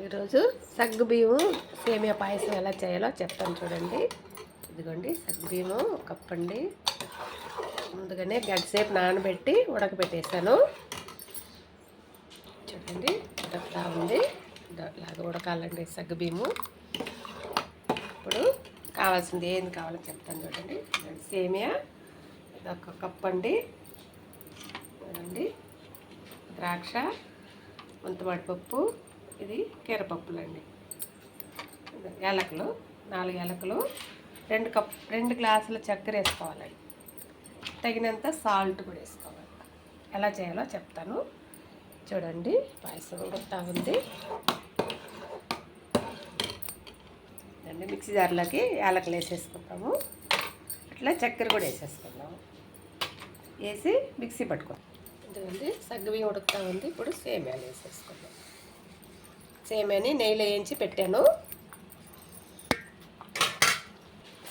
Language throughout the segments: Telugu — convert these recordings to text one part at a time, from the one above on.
ఈరోజు సగ్గుబియ్యం సేమియా పాయసం ఎలా చేయాలో చెప్తాను చూడండి. ఇదిగోండి సగ్గుబియ్యము ఒక కప్ అండి. ముందుగానే గంట సేపు నానబెట్టి ఉడకబెట్టేసాను. చూడండి ఉడకతా ఉంది. ఇలాగా ఉడకాలండి సగ్గుబియ్యము. ఇప్పుడు కావాల్సింది ఏంది కావాలో చెప్తాను చూడండి. సేమియా ఇదొక కప్ అండి. చూడండి ద్రాక్ష, ముంతమాడిపప్పు, ఇది కీరపప్పులండి. యాలకులు 4 యాలకులు, 2 గ్లాసుల చక్కెర వేసుకోవాలండి. తగినంత సాల్ట్ కూడా వేసుకోవాలి. ఎలా చేయాలో చెప్తాను చూడండి. పాయసం ఉడుకుతా ఉంది. మిక్సీ జార్లోకి యాలకులు వేసేసుకుంటాము. అట్లా చక్కెర కూడా వేసేసుకుందాము. వేసి మిక్సీ పట్టుకుందాం. ఎందుకంటే సగ్గుబియ్యం ఉడుకుతా ఉంది. ఇప్పుడు సేమియాలు వేసేసుకుందాం. సేమియాని నెయ్యిలో వేయించి పెట్టాను.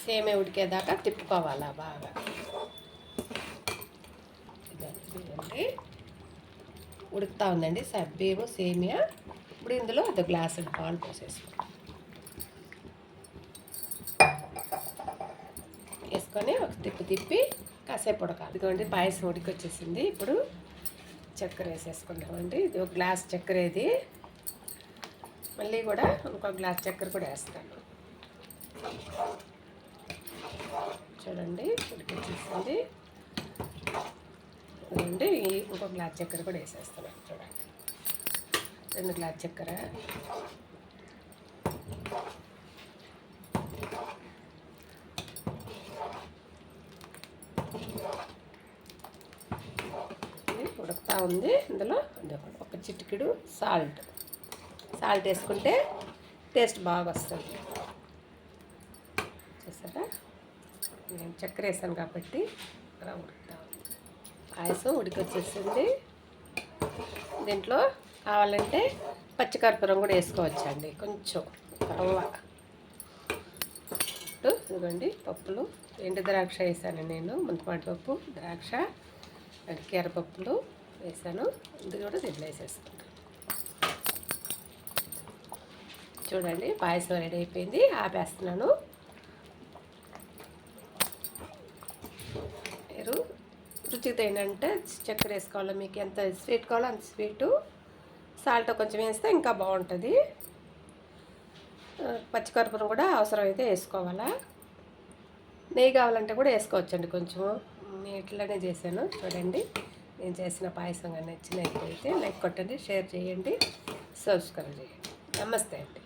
సేమియా ఉడికేదాకా తిప్పుకోవాలా బాగా. ఇదండి ఉడుకుతా ఉందండి సగ్గుబియ్యము సేమియా. ఇప్పుడు ఇందులో 1 గ్లాసు పాలు పోసేసుకుంటాం. వేసుకొని ఒక తిప్పి కాసేపు ఉడకాలి. ఇదిగోండి పాయసం ఉడికొచ్చేసింది. ఇప్పుడు చక్కెర వేసేసుకుందామండి. ఇది 1 గ్లాస్ చక్కెర. ఇది మళ్ళీ కూడా ఇంకో గ్లాస్ చక్కెర కూడా వేస్తాను. చూడండి ఉడికొచ్చేసింది. చూడండి ఇంకో గ్లాస్ చక్కెర కూడా వేసేస్తాను. చూడండి 2 గ్లాస్ చక్కెర. ఉడుకుతా ఉంది. ఇందులో ఒక చిటికెడు సాల్ట్ వేసుకుంటే టేస్ట్ బాగా వస్తుంది. చూసారా నేను చక్కెర వేసాను కాబట్టి అలా ఉడుకుతా ఉంది. పాయసం ఉడికొచ్చేసింది. దీంట్లో కావాలంటే పచ్చికర్పూరం కూడా వేసుకోవచ్చండి. కొంచెం రవ్వ. ఇదిగోండి పప్పులు, ఎండు ద్రాక్ష వేసాను నేను. ముంతమాడిపప్పు, ద్రాక్ష, కీరపప్పులు వేసాను. ఇది కూడా దీంట్లో వేసేసుకుంటాను. చూడండి పాయసం రెడీ అయిపోయింది. ఆపేస్తున్నాను. మీరు రుచికి తగినంటే చక్కెర వేసుకోవాలి. మీకు ఎంత స్వీట్ కావాలో అంత స్వీటు. సాల్ట్ కొంచెం వేస్తే ఇంకా బాగుంటుంది. పచ్చికర్పూరం కూడా అవసరమైతే వేసుకోవాలా. నెయ్యి కావాలంటే కూడా వేసుకోవచ్చండి కొంచెం. నేను ఇట్లానే చేశాను. చూడండి నేను చేసిన పాయసం కానీ నచ్చినట్లయితే లైక్ కొట్టండి, షేర్ చేయండి, సబ్స్క్రైబ్ చేయండి. నమస్తే అండి.